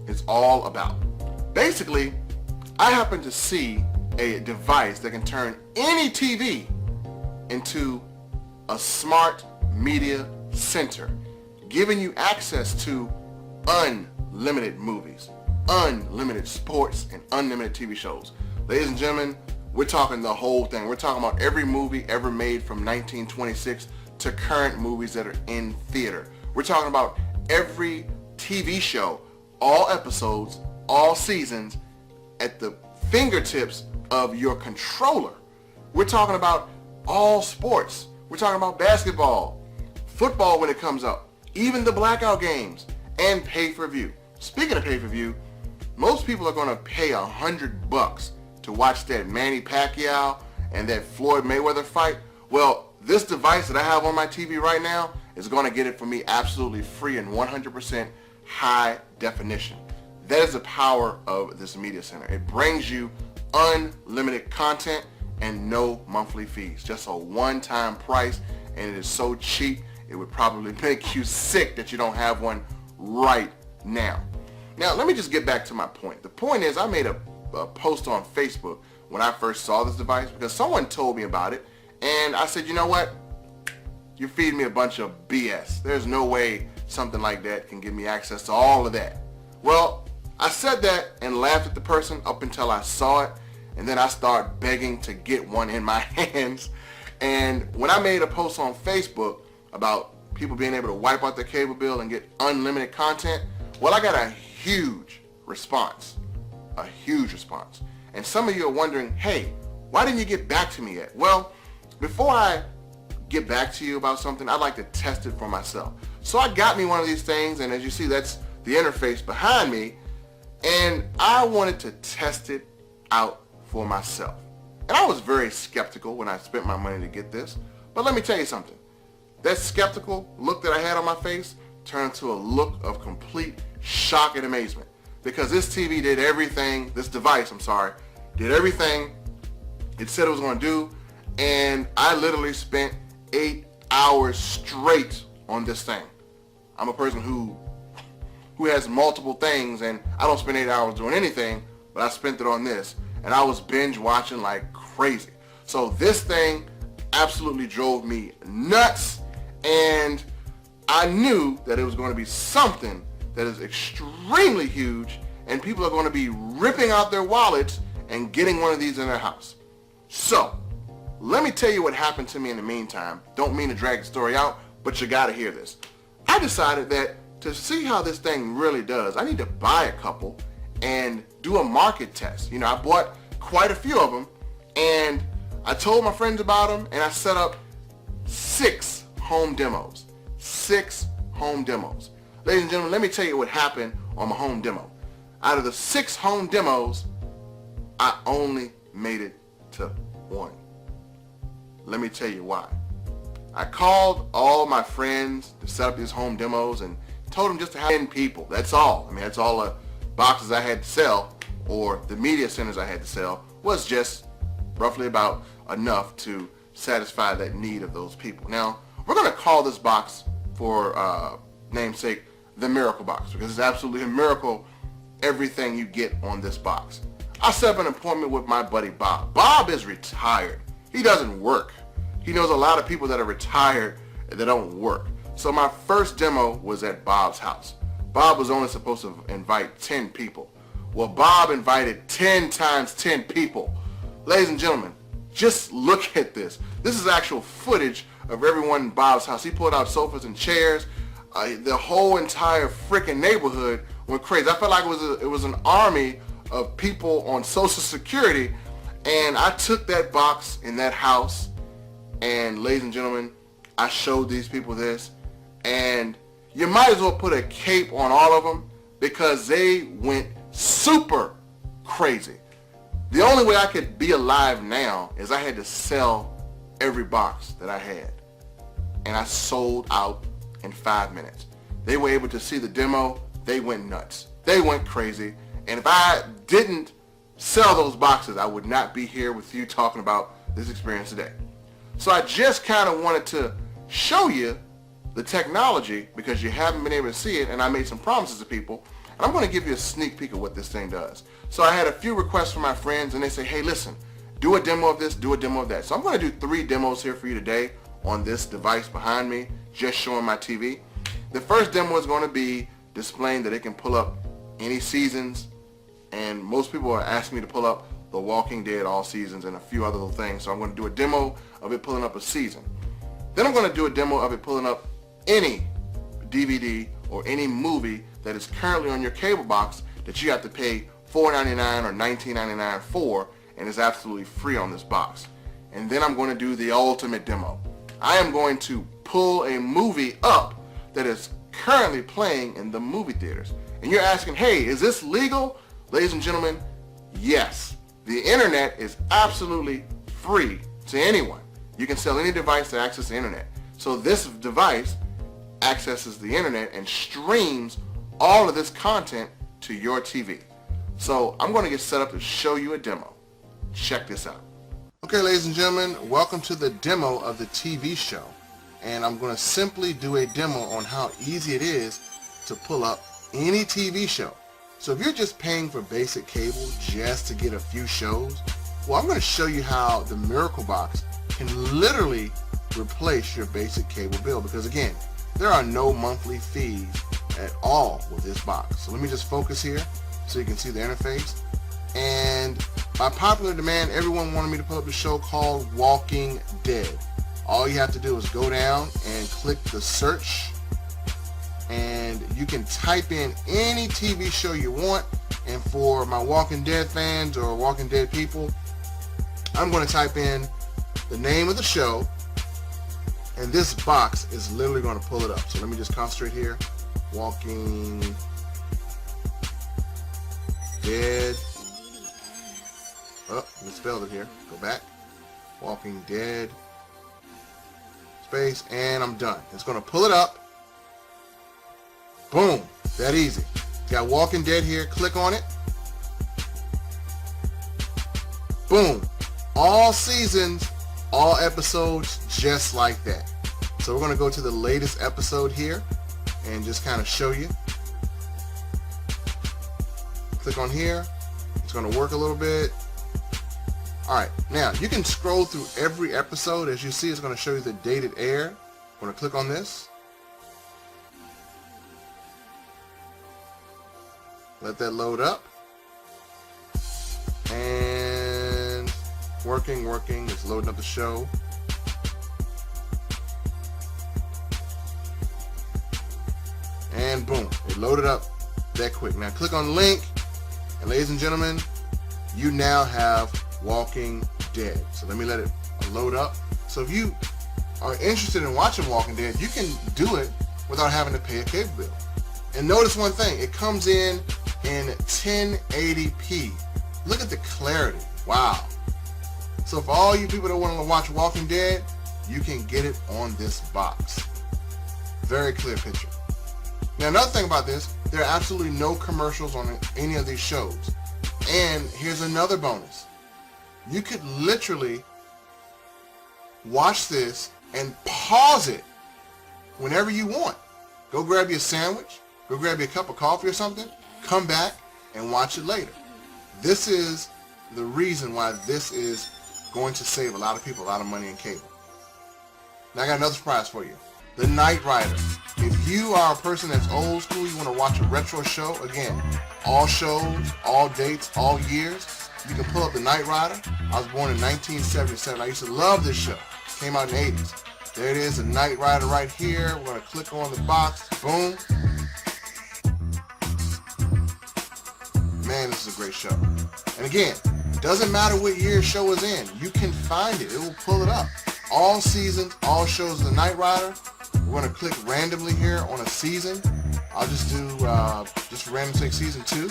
is all about. Basically, I happen to see a device that can turn any TV into a smart media center, giving you access to unlimited movies, unlimited sports, and unlimited TV shows. Ladies and gentlemen, we're talking the whole thing. We're talking about every movie ever made from 1926 to current movies that are in theater. We're talking about every TV show, all episodes, all seasons, at the fingertips of your controller. We're talking about all sports. We're talking about basketball, football when it comes up, even the blackout games, and pay-per-view. Speaking of pay-per-view, most people are going to pay $100 to watch that Manny Pacquiao and that Floyd Mayweather fight. Well, this device that I have on my TV right now is going to get it for me absolutely free and 100% high definition. That is the power of this media center. It brings you unlimited content and no monthly fees. Just a one-time price, and it is so cheap it would probably make you sick that you don't have one right now. Now, let me just get back to my point. The point is, I made a post on Facebook when I first saw this device because someone told me about it, and I said, you know what? You're feeding me a bunch of BS. There's no way something like that can give me access to all of that. Well, I said that and laughed at the person up until I saw it, and then I started begging to get one in my hands. And when I made a post on Facebook about people being able to wipe out their cable bill and get unlimited content, well, I got a huge response. A huge response. And some of you are wondering, hey, why didn't you get back to me yet? Well, before I get back to you about something, I'd like to test it for myself. So I got me one of these things, and as you see, that's the interface behind me, and I wanted to test it out for myself. And I was very skeptical when I spent my money to get this, but let me tell you something. That skeptical look that I had on my face turned to a look of complete shock and amazement, because this TV did everything, this device, did everything it said it was going to do, and I literally spent 8 hours straight on this thing. I'm a person who has multiple things, and I don't spend 8 hours doing anything, but I spent it on this, and I was binge watching like crazy. So this thing absolutely drove me nuts, and I knew that it was going to be something that is extremely huge, and people are going to be ripping out their wallets and getting one of these in their house. So let me tell you what happened to me in the meantime. Don't mean to drag the story out, but you got to hear this. I decided that to see how this thing really does, I need to buy a couple and do a market test. You know, I bought quite a few of them, and I told my friends about them, and I set up 6 home demos. 6 home demos. Ladies and gentlemen, let me tell you what happened on my home demo. Out of the 6 home demos, I only made it to 1. Let me tell you why. I called all my friends to set up these home demos and told them just to have 10 people. That's all. I mean, that's all the boxes I had to sell, or the media centers I had to sell, was just roughly about enough to satisfy that need of those people. Now, we're going to call this box, for namesake, the Miracle Box, because it's absolutely a miracle everything you get on this box. I set up an appointment with my buddy Bob. Bob is retired. He doesn't work. He knows a lot of people that are retired that don't work. So my first demo was at Bob's house. Bob was only supposed to invite 10 people. Well, Bob invited 10 times 10 people. Ladies and gentlemen, just look at this. This is actual footage of everyone in Bob's house. He pulled out sofas and chairs. The whole entire freaking neighborhood went crazy. I felt like it was an army of people on Social Security, and I took that box in that house, and ladies and gentlemen, I showed these people this, and you might as well put a cape on all of them because they went super crazy. The only way I could be alive now is I had to sell every box that I had, and I sold out in 5 minutes. They were able to see the demo. They went nuts. They went crazy. And if I didn't sell those boxes, I would not be here with you talking about this experience today. So I just kind of wanted to show you the technology because you haven't been able to see it, and I made some promises to people. And I'm going to give you a sneak peek of what this thing does. So I had a few requests from my friends, and they say, hey, listen, do a demo of this, do a demo of that. So I'm going to do 3 demos here for you today on this device behind me, just showing my TV. The first demo is going to be displaying that it can pull up any seasons, and most people are asking me to pull up The Walking Dead all seasons and a few other little things. So I'm going to do a demo of it pulling up a season. Then I'm going to do a demo of it pulling up any DVD or any movie that is currently on your cable box that you have to pay $4.99 or $19.99 for, and is absolutely free on this box. And then I'm going to do the ultimate demo. I am going to pull a movie up that is currently playing in the movie theaters. And you're asking, hey, is this legal? Ladies and gentlemen, yes. The internet is absolutely free to anyone. You can sell any device to access the internet. So this device accesses the internet and streams all of this content to your TV. So I'm going to get set up to show you a demo. Check this out. Okay, ladies and gentlemen, welcome to the demo of the TV show. And I'm going to simply do a demo on how easy it is to pull up any TV show. So if you're just paying for basic cable just to get a few shows, well, I'm going to show you how the Miracle Box can literally replace your basic cable bill, because again, there are no monthly fees at all with this box. So let me just focus here so you can see the interface. And by popular demand, everyone wanted me to put up a show called Walking Dead. All you have to do is go down and click the search, and you can type in any TV show you want. And for my Walking Dead fans or Walking Dead people, I'm going to type in the name of the show, and this box is literally going to pull it up. So let me just concentrate here. Walking Dead. Oh, misspelled it here. Go back. Walking Dead. Space, and I'm done. It's going to pull it up. Boom. That easy. Got Walking Dead here. Click on it. Boom. All seasons, all episodes, just like that. So we're going to go to the latest episode here and just kind of show you. Click on here. It's going to work a little bit. Alright, now you can scroll through every episode. As you see, it's going to show you the dated air. I'm going to click on this. Let that load up. And working. It's loading up the show. And boom, it loaded up that quick. Now click on link, and ladies and gentlemen, you now have Walking Dead. So let me let it load up. So if you are interested in watching Walking Dead, you can do it without having to pay a cable bill. And notice one thing, it comes in 1080p. Look at the clarity. Wow. So for all you people that want to watch Walking Dead, you can get it on this box. Very clear picture. Now another thing about this, there are absolutely no commercials on any of these shows. And here's another bonus. You could literally watch this and pause it whenever you want. Go grab your sandwich, go grab your cup of coffee or something, come back and watch it later. This is the reason why this is going to save a lot of people a lot of money in cable. Now I got another surprise for you. The Knight Rider. If you are a person that's old school, you want to watch a retro show, again, all shows, all dates, all years, you can pull up the Knight Rider. I was born in 1977. I used to love this show. Came out in the 80s. There it is, the Knight Rider right here. We're going to click on the box. Boom. Man, this is a great show. And again, it doesn't matter what year show is in. You can find it. It will pull it up. All seasons, all shows of the Knight Rider. We're going to click randomly here on a season. I'll just do just random take season 2.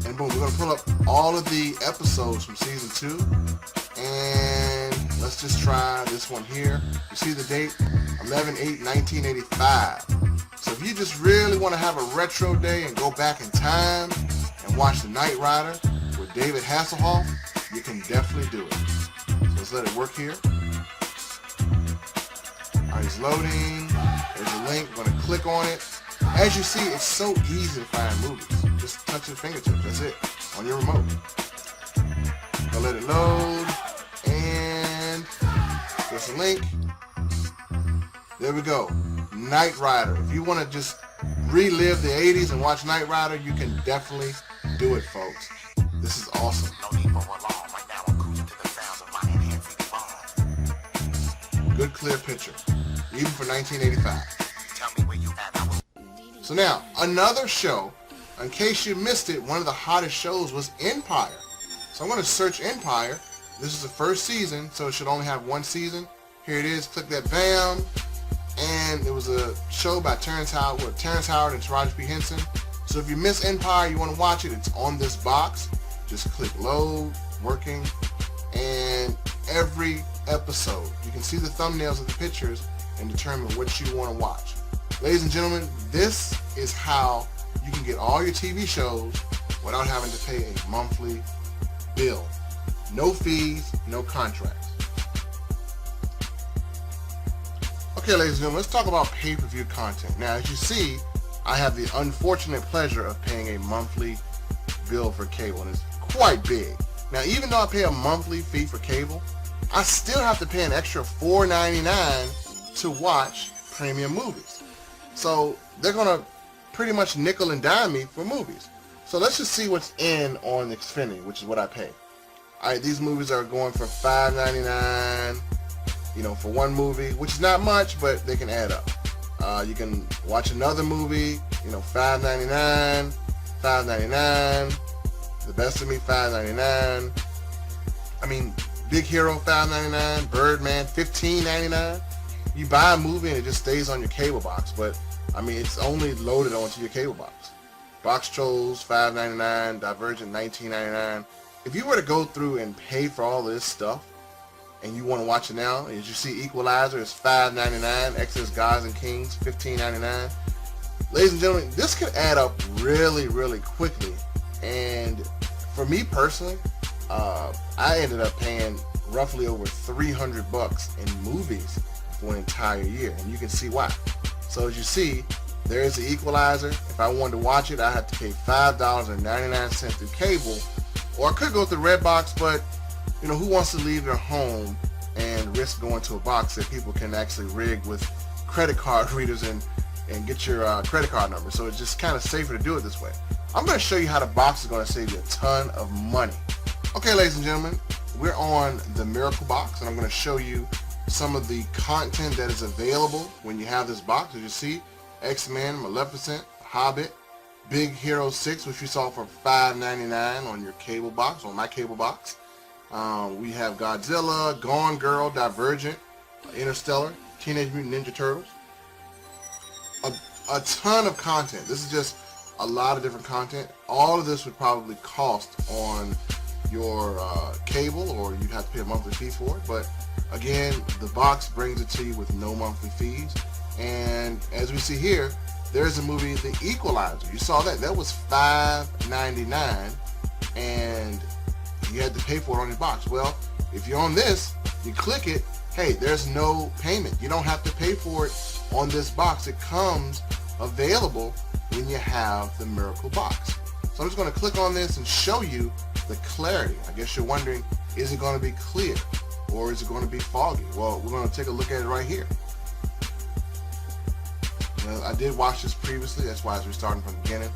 And boom, we're going to pull up all of the episodes from season 2. And let's just try this one here. You see the date? 11/8/1985. So if you just really want to have a retro day and go back in time and watch the Knight Rider with David Hasselhoff, you can definitely do it. So let's let it work here. Alright, it's loading. There's a link. We're going to click on it. As you see, it's so easy to find movies. Just touch your fingertips, that's it, on your remote. I'll let it load, and there's a link. There we go, Knight Rider. If you want to just relive the 80s and watch Knight Rider, you can definitely do it, folks. This is awesome. Good clear picture, even for 1985. So now, another show, in case you missed it, one of the hottest shows was Empire. So I'm going to search Empire. This is the first season, so it should only have one season. Here it is, click that, bam. And it was a show by Terrence Howard and Taraji P. Henson. So if you miss Empire, you want to watch it, it's on this box. Just click load, working, and every episode, you can see the thumbnails of the pictures and determine what you want to watch. Ladies and gentlemen, this is how you can get all your TV shows without having to pay a monthly bill. No fees, no contracts. Okay, ladies and gentlemen, let's talk about pay-per-view content. Now, as you see, I have the unfortunate pleasure of paying a monthly bill for cable, and it's quite big. Now, even though I pay a monthly fee for cable, I still have to pay an extra $4.99 to watch premium movies. So they're going to pretty much nickel and dime me for movies. So let's just see what's in on Xfinity, which is what I pay. Alright, these movies are going for $5.99, for one movie, which is not much, but they can add up. You can watch another movie, $5.99, $5.99, The Best of Me, $5.99. I mean, Big Hero, $5.99, Birdman, $15.99. You buy a movie and it just stays on your cable box, but I mean, it's only loaded onto your cable box. Box Trolls, $5.99, Divergent, $19.99. If you were to go through and pay for all this stuff, and you want to watch it now, as you see, Equalizer is $5.99, Excess Gods and Kings, $15.99. Ladies and gentlemen, this could add up really, really quickly. And for me personally, I ended up paying roughly over $300 in movies for an entire year, and you can see why. So as you see, there's the Equalizer. If I wanted to watch it, I had to pay $5.99 through cable, or I could go through Redbox, but who wants to leave their home and risk going to a box that people can actually rig with credit card readers and get your credit card number? So it's just kind of safer to do it this way. I'm going to show you how the box is going to save you a ton of money. Okay, ladies and gentlemen, we're on the Miracle Box, and I'm going to show you some of the content that is available when you have this box. As you see, X-Men, Maleficent, Hobbit, Big Hero 6, which you saw for $5.99 on your cable box, on my cable box. We have Godzilla, Gone Girl, Divergent, Interstellar, Teenage Mutant Ninja Turtles. A ton of content. This is just a lot of different content. All of this would probably cost on your cable, or you'd have to pay a monthly fee for it. But again, the box brings it to you with no monthly fees. And as we see here, there's a movie, The Equalizer. You saw that. That was $5.99, and you had to pay for it on your box. Well, if you're on this, you click it, hey, there's no payment. You don't have to pay for it on this box. It comes available when you have the Miracle Box. So I'm just going to click on this and show you the clarity. I guess you're wondering, is it going to be clear or is it going to be foggy? Well, we're going to take a look at it right here. I did watch this previously, that's why we're starting from the beginning.